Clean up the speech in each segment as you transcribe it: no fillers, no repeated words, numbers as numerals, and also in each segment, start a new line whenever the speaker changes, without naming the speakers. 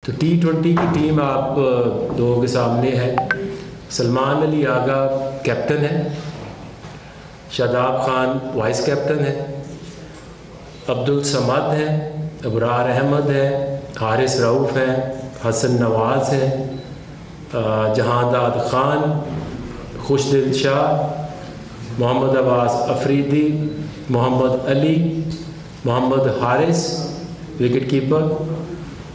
तो T20 की team आप लोगों के सामने है। सलमान अली आगा कैप्टन है, शादाब खान वाइस कैप्टन है, अब्दुल समद हैं, अबरार अहमद है, हारिस रऊफ़ हैं, हसन नवाज़ हैं, जहांदाद खान, खुशदिल शाह, मोहम्मद अब्बास अफरीदी, मोहम्मद अली, मोहम्मद हारिस विकेट कीपर,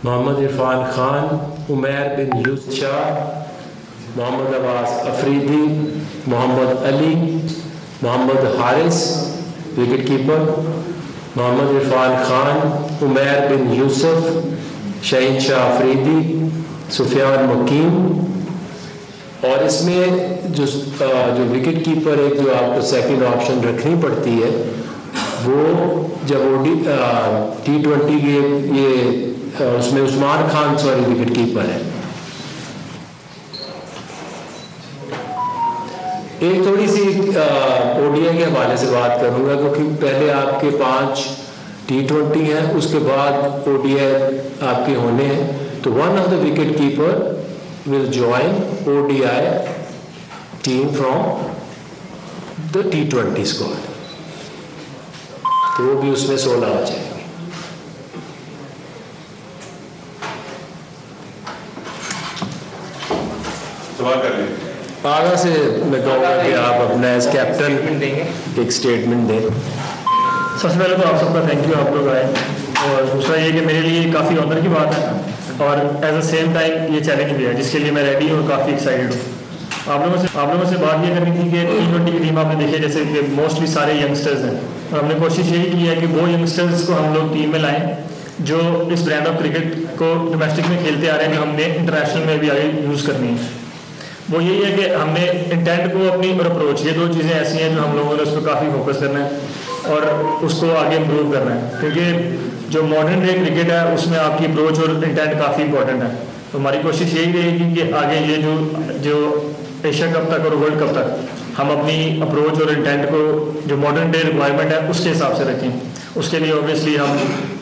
मोहम्मद इरफान खान, उमैर बिन यूसुफ शाह, मोहम्मद अब्बास अफरीदी, मोहम्मद अली, मोहम्मद हारिस विकेट कीपर, मोहम्मद इरफान खान, उमैर बिन यूसुफ, शहीन शाह अफरीदी, सुफियान मकीम। और इसमें जो विकेट कीपर एक जो आपको सेकंड ऑप्शन रखनी पड़ती है वो जब T20 के ये उसमें उस्मान खान विकेट कीपर है। एक थोड़ी सी ODI के हवाले से बात करूँगा क्योंकि पहले आपके 5 T20 हैं, उसके बाद ODI आपके होने हैं। तो one of the wicket keeper will join ODI team from the T20 squad, तो वो भी उसमें 16 आ जाएंगे।
सवाल कर लीजिए।
आगा से मैं कहूँगा कि आप अपना एज कैप्टन एक स्टेटमेंट दें।
सबसे पहले तो आप सबका थैंक यू, आप लोग आए। और दूसरा ये कि मेरे लिए काफ़ी ऑनर की बात है और एट द सेम टाइम ये चैलेंज भी है जिसके लिए मैं रेडी हूँ और काफ़ी एक्साइटेड हूँ। आप लोगों से बात ये करनी थी कि T20 की टीम आपने देखी जैसे कि मोस्टली सारे यंगस्टर्स हैं और हमने कोशिश यही की है कि वो यंगस्टर्स को हम लोग टीम में लाएं जो इस ब्रांड ऑफ क्रिकेट को डोमेस्टिक में खेलते आ रहे हैं, जो हमने इंटरनेशनल में भी आगे यूज़ करनी है। वो यही है कि हमने इंटेंट को अपनी और अप्रोच, ये 2 चीज़ें ऐसी हैं जो हम लोगों ने उस पर काफ़ी फोकस करना है और उसको आगे इम्प्रूव करना है, क्योंकि जो मॉडर्न डे क्रिकेट है उसमें आपकी अप्रोच और इंटेंट काफ़ी इंपॉर्टेंट है। तो हमारी कोशिश यही रहेगी कि आगे ये जो एशिया कप तक और वर्ल्ड कप तक हम अपनी अप्रोच और इंटेंट को जो मॉडर्न डे रिक्वायरमेंट है उसके हिसाब से रखें। उसके लिए ऑब्वियसली हम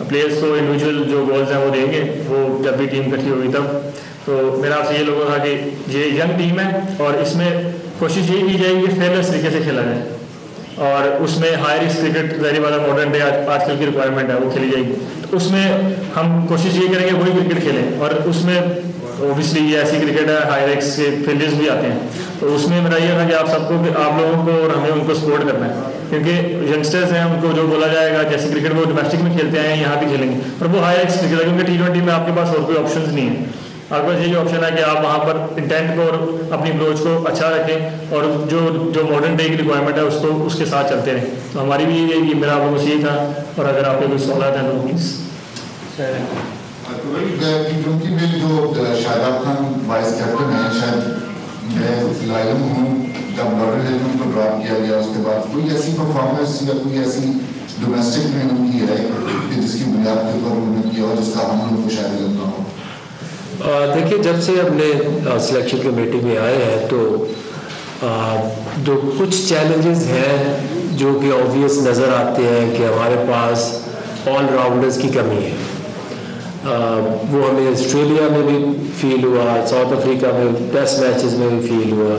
प्लेयर्स को इंडिविजुअल जो गोल्स हैं वो देंगे, वो जब भी टीम इकट्ठी होगी तब। तो मेरा आपसे ये लोगों था कि ये यंग टीम है और इसमें कोशिश यही की जाएगी कि फेयरलेस तरीके से खेला जाए और उसमें हाई रिस्क क्रिकेट वेरी वाला मॉडर्न डे आजकल की रिक्वायरमेंट है वो खेली जाएगी। तो उसमें हम कोशिश ये करेंगे वही क्रिकेट खेलें और उसमें ओबियसली ये ऐसी क्रिकेट है हाई रिस्क के फील्डर्स भी आते हैं। तो उसमें मेरा ये था कि आप सबको, आप लोगों को और हमें उनको सपोर्ट करना है, क्योंकि यंगस्टर्स हैं उनको जो बोला जाएगा जैसे क्रिकेट वो डोमेस्टिक में खेलते हैं यहाँ भी खेलेंगे, पर वो हाई रिस्क क्रिकेट है क्योंकि T20 में आपके पास और कोई ऑप्शन नहीं है। आपके पास यही ऑप्शन है कि आप वहाँ पर इंटेंट को और अपनी अप्रोच को अच्छा रखें और जो मॉडर्न डे की रिक्वायरमेंट है उसको उसके साथ चलते रहें। तो हमारी भी यही है कि मेरा आप लोगों से यही था और अगर आपके कोई सवाल है तो प्लीज़।
T20 में जो शादाब खान वाइस कैप्टन है, शायद मैं लाइम हूँ जब लॉर्ड हेलमन को ड्रॉप किया गया उसके बाद कोई ऐसी परफॉर्मेंस या कोई ऐसी डोमेस्टिक में उनकी है कि जिसकी बुनियाद के ऊपर उन्होंने किया और जिसका हम लोग को शायद लगता हो।
देखिए, जब से हमने सिलेक्शन कमेटी में आए हैं तो जो कुछ चैलेंजेस हैं जो कि ऑब्वियस नज़र आते हैं कि हमारे पास ऑलराउंडर्स की कमी है। वो हमें ऑस्ट्रेलिया में भी फील हुआ, साउथ अफ्रीका में टेस्ट मैचेस में भी फील हुआ।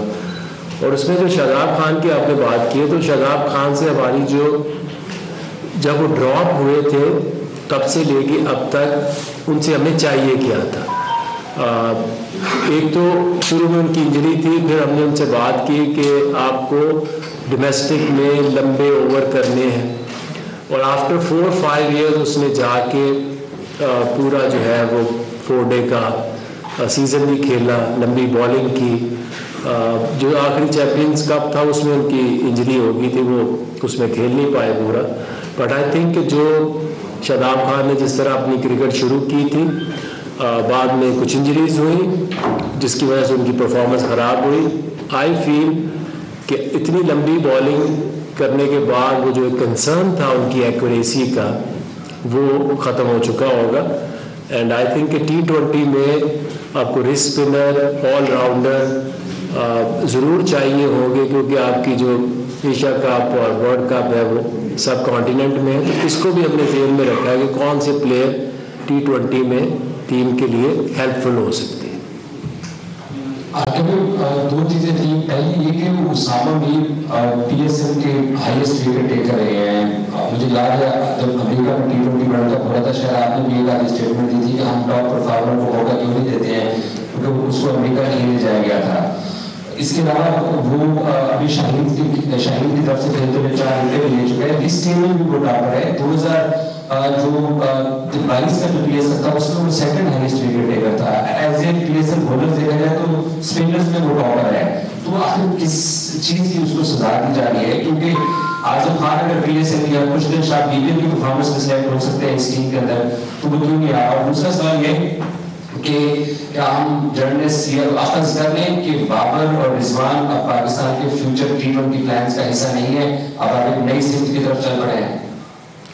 और उसमें जो शादाब खान की आपने बात की है, तो शादाब खान से हमारी जब वो ड्रॉप हुए थे तब से लेके अब तक उनसे हमें चाहिए क्या था। एक तो शुरू में उनकी इंजरी थी, फिर हमने उनसे बात की कि आपको डोमेस्टिक में लंबे ओवर करने हैं और आफ्टर 4-5 ईयर्स उसने जाके पूरा जो है वो 4 डे का सीज़न भी खेला, लंबी बॉलिंग की। जो आखिरी चैम्पियंस कप था उसमें उनकी इंजरी हो गई थी, वो उसमें खेल नहीं पाए पूरा। बट आई थिंक जो शादाब खान ने जिस तरह अपनी क्रिकेट शुरू की थी, बाद में कुछ इंजरीज हुई जिसकी वजह से उनकी परफॉर्मेंस ख़राब हुई। आई फील कि इतनी लंबी बॉलिंग करने के बाद वो जो एक कंसर्न था उनकी एक्यूरेसी का वो ख़त्म हो चुका होगा। एंड आई थिंक कि T20 में आपको रिस्ट स्पिनर, ऑलराउंडर ज़रूर चाहिए होंगे, क्योंकि आपकी जो एशिया कप और वर्ल्ड कप है वो सब कॉन्टिनेंट में है। तो इसको भी हमने ज़हन में रखा है कि कौन से प्लेयर T20 में टीम के लिए हेल्पफुल हो सकती है।
दो चीजें थी, पहली ये कि उसामा मीर PSL के हाईएस्ट विकेट टेकर रहे हैं। मुझे याद है जब अमेरिका में T20 वर्ल्ड कप हो रहा था, शायद आपने भी एक आधी स्टेटमेंट दी थी कि हम टॉप परफॉर्मर को मौका क्यों नहीं देते हैं, क्योंकि उसको अमेरिका नहीं ले जाया गया था। इसके अलावा वो अभी शाहीन की तरफ से खेलते हुए 4 विकेट ले चुके हैं। इस टीम में भी वो टॉपर है। 2022 का जो PSL था उसमें वो सेकंड हाईएस्ट विकेट टेकर था। एज ए PSL बॉलर देखा जाए तो स्पिनर्स में वो टॉपर है। तो आखिर किस चीज की उसको सजा दी जा रही है? क्योंकि आजम खान अगर PSL या कुछ दिन शायद BPL की परफॉर्मेंस में सिलेक्ट हो सकते हैं इस टीम के अंदर, तो वो क्यों नहीं आया? और दूसरा सवाल ये कि क्या हम जर्नलिस्ट ये अखज़ कर लें कि बाबर और रिजवान अब पाकिस्तान के फ्यूचर T20 प्लान्स का हिस्सा नहीं है, अब आप एक नई सिफ्ट की तरफ चल पड़े हैं?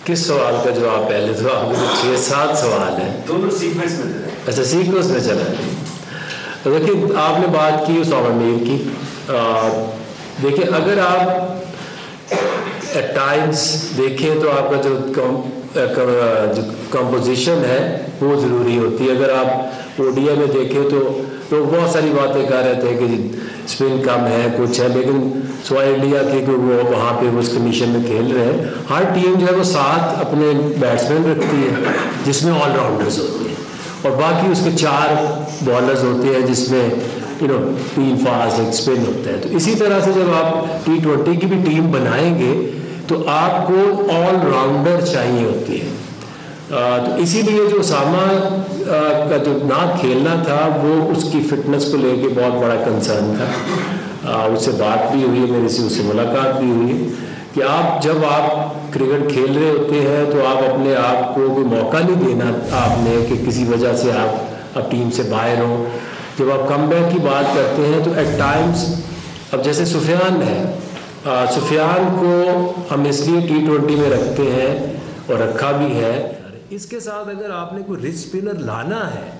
किस सवाल का जवाब? पहले तो आपके 6-7 सवाल हैं, दोनों सीक्वेंस में चले। अच्छा, सीक्वेंस में चला। तो देखिए, आपने बात की उसामा मीर की। देखिए, अगर आप एट टाइम्स देखें तो आपका जो कंपोजिशन है वो ज़रूरी होती है। अगर आप ODI में देखें तो लोग बहुत सारी बातें कर रहे थे कि स्पिन कम है, कुछ है, लेकिन स्वाई इंडिया के वो वहाँ पे उस कमीशन में खेल रहे हैं। हर टीम जो है वो 7 अपने बैट्समैन रखती है जिसमें ऑलराउंडर्स होते हैं, और बाकी उसके 4 बॉलर्स होते हैं जिसमें 3 फास्ट, 1 स्पिन होता है। तो इसी तरह से जब आप T20 की भी टीम बनाएंगे तो आपको ऑलराउंडर चाहिए होती है। तो इसीलिए जो उसामा का जो ना खेलना था वो उसकी फिटनेस को लेके बहुत बड़ा कंसर्न था। उससे बात भी हुई है मेरी से, उससे मुलाकात भी हुई है कि जब आप क्रिकेट खेल रहे होते हैं तो आप अपने आप को कोई मौका नहीं देना आपने कि किसी वजह से आप अब टीम से बाहर हो। जब आप कमबैक की बात करते हैं तो एट टाइम्स, अब जैसे सुफियान है, सुफियान को हम इसलिए T20 में रखते हैं और रखा भी है। इसके साथ अगर आपने कोई रिच स्पिनर लाना है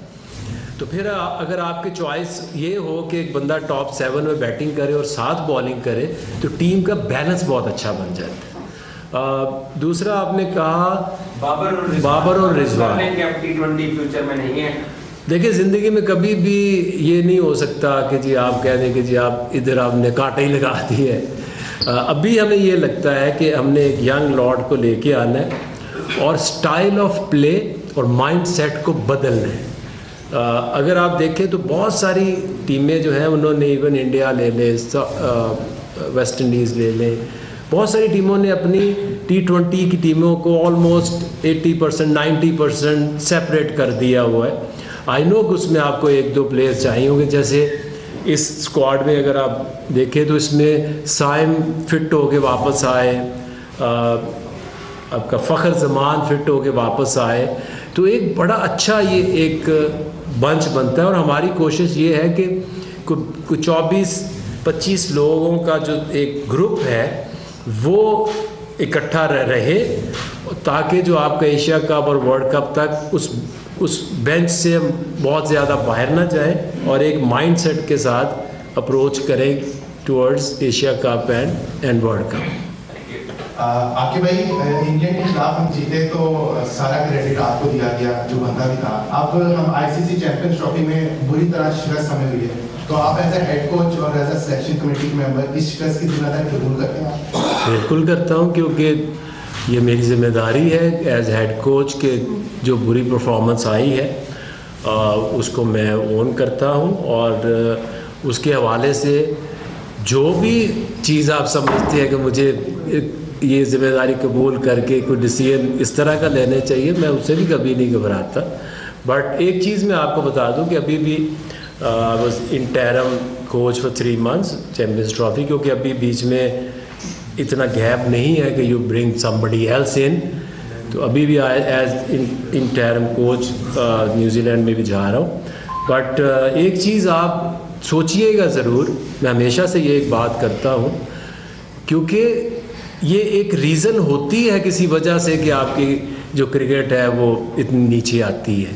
तो फिर अगर आपके चॉइस ये हो कि एक बंदा टॉप 7 में बैटिंग करे और 7 बॉलिंग करे तो टीम का बैलेंस बहुत अच्छा बन जाता है। दूसरा आपने कहा बाबर और रिजवान
T20 फ्यूचर में नहीं है।
देखिए, ज़िंदगी में कभी भी ये नहीं हो सकता कि जी आप कह दें कि जी आप इधर आपने कांटा ही लगा दी है। अभी हमें ये लगता है कि हमने एक यंग लॉर्ड को लेके आना है और स्टाइल ऑफ प्ले और माइंड सेट को बदलना है। अगर आप देखें तो बहुत सारी टीमें जो हैं उन्होंने, इवन इंडिया ले लें, वेस्ट इंडीज़ ले लें, बहुत सारी टीमों ने अपनी T20 की टीमों को ऑलमोस्ट 80% 90% सेपरेट कर दिया हुआ है। आई नो कि उसमें आपको 1-2 प्लेयर्स चाहिए होंगे, जैसे इस स्क्वाड में अगर आप देखें तो इसमें साइम फिट होके वापस आए, आपका फ़खर जमान फिट होके वापस आए, तो एक बड़ा अच्छा ये एक बंच बनता है। और हमारी कोशिश ये है कि कुछ 24-25 लोगों का जो एक ग्रुप है वो इकट्ठा रहे, ताकि जो आपका एशिया कप और वर्ल्ड कप तक उस बेंच से हम बहुत ज़्यादा बाहर ना जाएं और एक माइंडसेट के साथ अप्रोच करें towards Asia cup and world cup.
आके भाई, इंडियन के खिलाफ हम जीते तो सारा क्रेडिट आपको दिया गया, जो बनता भी था। अब हम ICC चैंपियंस ट्रॉफी में बुरी तरह शिकस्त हमें हुई है, तो आप एज ए हेड कोच और as a selection committee member इस शिकस्त की जिम्मेदारी कबूल करते हैं?
बिल्कुल करता हूँ, क्योंकि ये मेरी जिम्मेदारी है एज हेड कोच के जो बुरी परफॉर्मेंस आई है उसको मैं ओन करता हूँ, और उसके हवाले से जो भी चीज़ आप समझते हैं कि मुझे ये जिम्मेदारी कबूल करके कोई डिसीजन इस तरह का लेने चाहिए, मैं उससे भी कभी नहीं घबराता। बट एक चीज़ मैं आपको बता दूं कि अभी भी बस interim coach for 3 months champions trophy, क्योंकि अभी बीच में इतना गैप नहीं है कि you bring somebody else in, तो अभी भी एज इंटरम कोच न्यूजीलैंड में भी जा रहा हूँ। बट एक चीज़ आप सोचिएगा ज़रूर, मैं हमेशा से ये एक बात करता हूँ, क्योंकि ये एक रीज़न होती है किसी वजह से कि आपकी जो क्रिकेट है वो इतनी नीचे आती है।